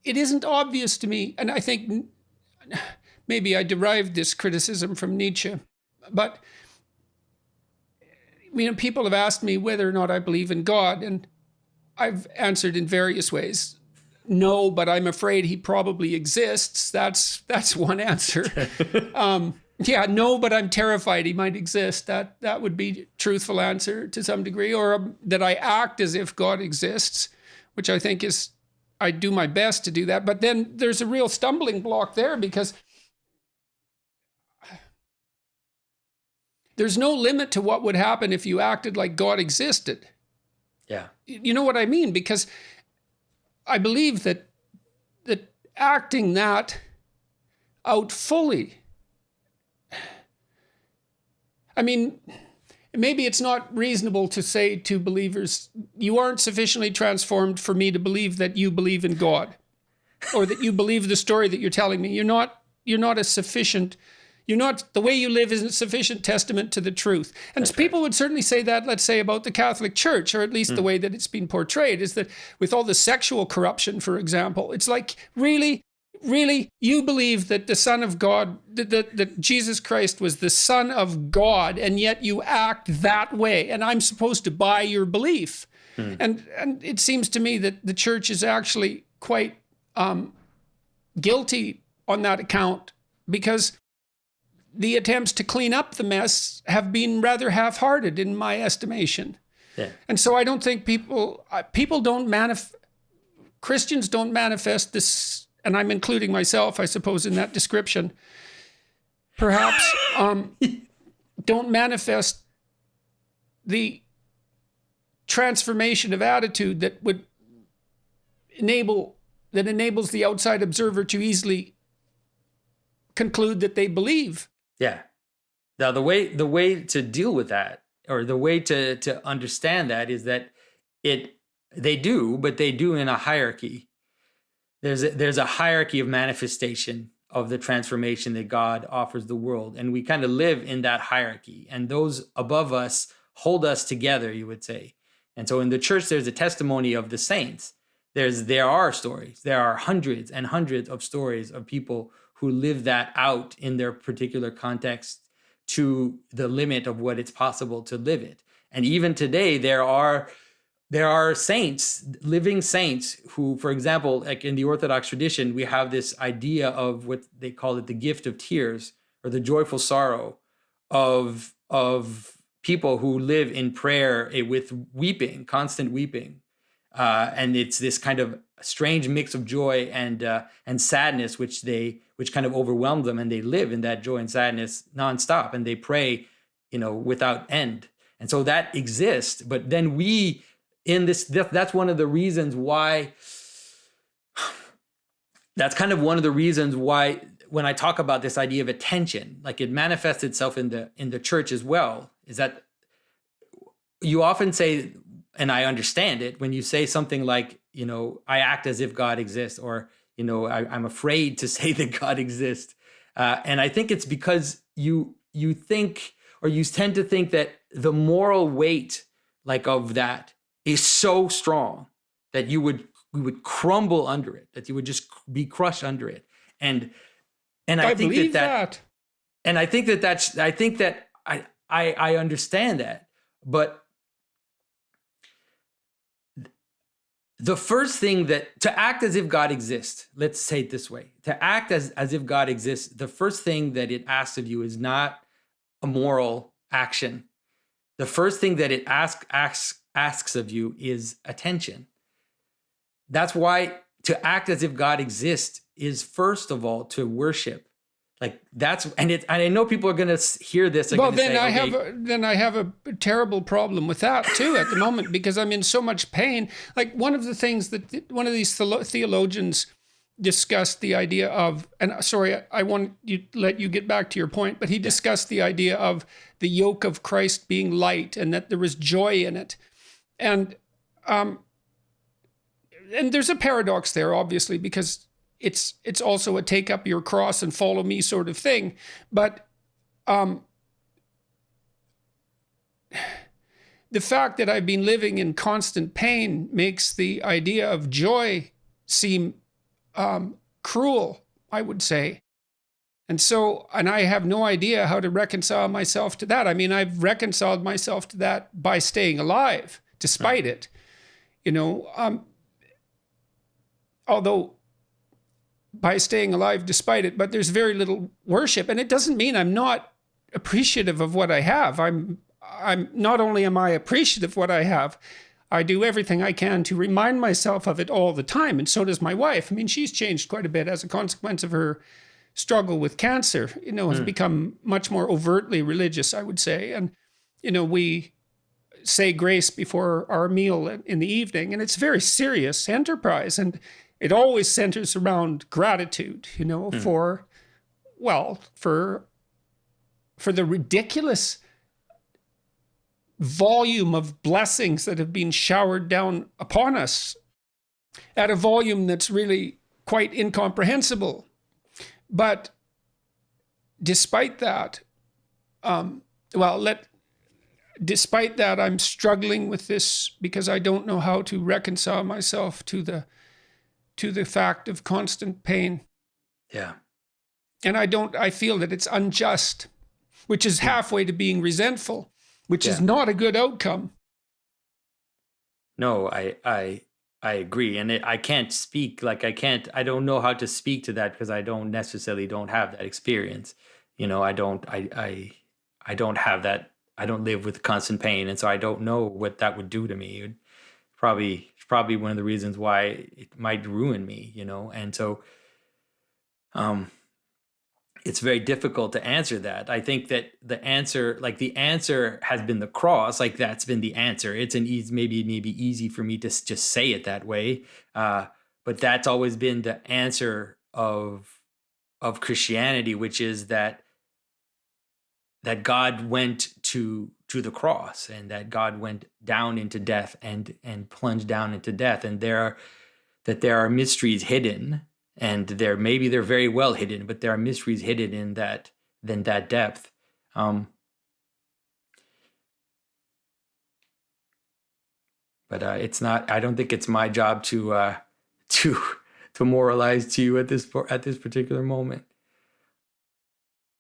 it isn't obvious to me, and I think maybe I derived this criticism from Nietzsche, but people have asked me whether or not I believe in God, and I've answered in various ways. No, but I'm afraid he probably exists. That's one answer. Yeah, no, but I'm terrified he might exist. That would be a truthful answer to some degree, or that I act as if God exists, which I think is, I do my best to do that. But then there's a real stumbling block there, because there's no limit to what would happen if you acted like God existed. Yeah. You know what I mean? Because I believe that acting that out fully, maybe it's not reasonable to say to believers, you aren't sufficiently transformed for me to believe that you believe in God, or that you believe the story that you're telling me. You're not a sufficient, the way you live isn't sufficient testament to the truth. And That's people would certainly say that, let's say, about the Catholic Church, or at least the way that it's been portrayed, is that with all the sexual corruption, for example, it's like, really, you believe that the Son of God, that Jesus Christ was the Son of God, and yet you act that way, and I'm supposed to buy your belief. And it seems to me that the church is actually quite guilty on that account, because the attempts to clean up the mess have been rather half-hearted in my estimation. Yeah. And so I don't think Christians don't manifest this, and I'm including myself, I suppose, in that description, perhaps, don't manifest the transformation of attitude that would enables the outside observer to easily conclude that they believe. Yeah. Now, the way to deal with that, or the way to understand that, is that they do in a hierarchy. There's a hierarchy of manifestation of the transformation that God offers the world, and we kind of live in that hierarchy. And those above us hold us together, you would say. And so in the church, there's a testimony of the saints. There are stories. There are hundreds and hundreds of stories of people who live that out in their particular context to the limit of what it's possible to live it. And even today, there are saints, living saints, who, for example, like in the Orthodox tradition, we have this idea of what they call it, the gift of tears, or the joyful sorrow of people who live in prayer with weeping, constant weeping. And it's this kind of strange mix of joy and sadness, which kind of overwhelm them, and they live in that joy and sadness nonstop, and they pray, without end. And so that exists. But then that's one of the reasons why. That's kind of one of the reasons why, when I talk about this idea of attention, like it manifests itself in the church as well, is that you often say, and I understand it, when you say something like, I act as if God exists, or, I'm afraid to say that God exists. And I think it's because you think, or you tend to think, that the moral weight of that is so strong that you would crumble under it, that you would just be crushed under it. And I think believe that. And I think that I understand that, but the first thing to act as if God exists, let's say it this way, to act as if God exists, the first thing that it asks of you is not a moral action. The first thing that it asks of you is attention. That's why to act as if God exists is, first of all, to worship. And I know people are going to hear this. Well, then I have a terrible problem with that too at the moment, because I'm in so much pain. Like, one of the things that one of these theologians discussed the idea of, and sorry, I want to let you get back to your point, but he discussed the idea of the yoke of Christ being light, and that there was joy in it. And there's a paradox there, obviously, because it's also a take up your cross and follow me sort of thing. But the fact that I've been living in constant pain makes the idea of joy seem cruel, I would say. And so, and I have no idea how to reconcile myself to that. I mean, I've reconciled myself to that by staying alive, despite it. You know, although by staying alive despite it, but there's very little worship. And it doesn't mean I'm not appreciative of what I have. I'm not only am I appreciative of what I have, I do everything I can to remind myself of it all the time. And so does my wife. I mean, she's changed quite a bit as a consequence of her struggle with cancer, you know, has become much more overtly religious, I would say. And, you know, we say grace before our meal in the evening, and it's a very serious enterprise. And it always centers around gratitude, you know, for the ridiculous volume of blessings that have been showered down upon us at a volume that's really quite incomprehensible. But despite that, despite that, I'm struggling with this because I don't know how to reconcile myself to the fact of constant pain. Yeah. And I feel that it's unjust, which is halfway to being resentful, which is not a good outcome. No, I agree. And I can't speak, I don't know how to speak to that because I don't have that experience. You know, I don't have that. I don't live with constant pain. And so I don't know what that would do to me. It probably one of the reasons why it might ruin me, you know? And so, it's very difficult to answer that. I think that the answer has been the cross. Like that's been the answer. It's maybe easy for me to just say it that way. But that's always been the answer of Christianity, which is that God went to the cross and that God went down into death and plunged down into death. And there are mysteries hidden. And they're very well hidden, but there are mysteries hidden in that depth. But it's not. I don't think it's my job to moralize to you at this particular moment.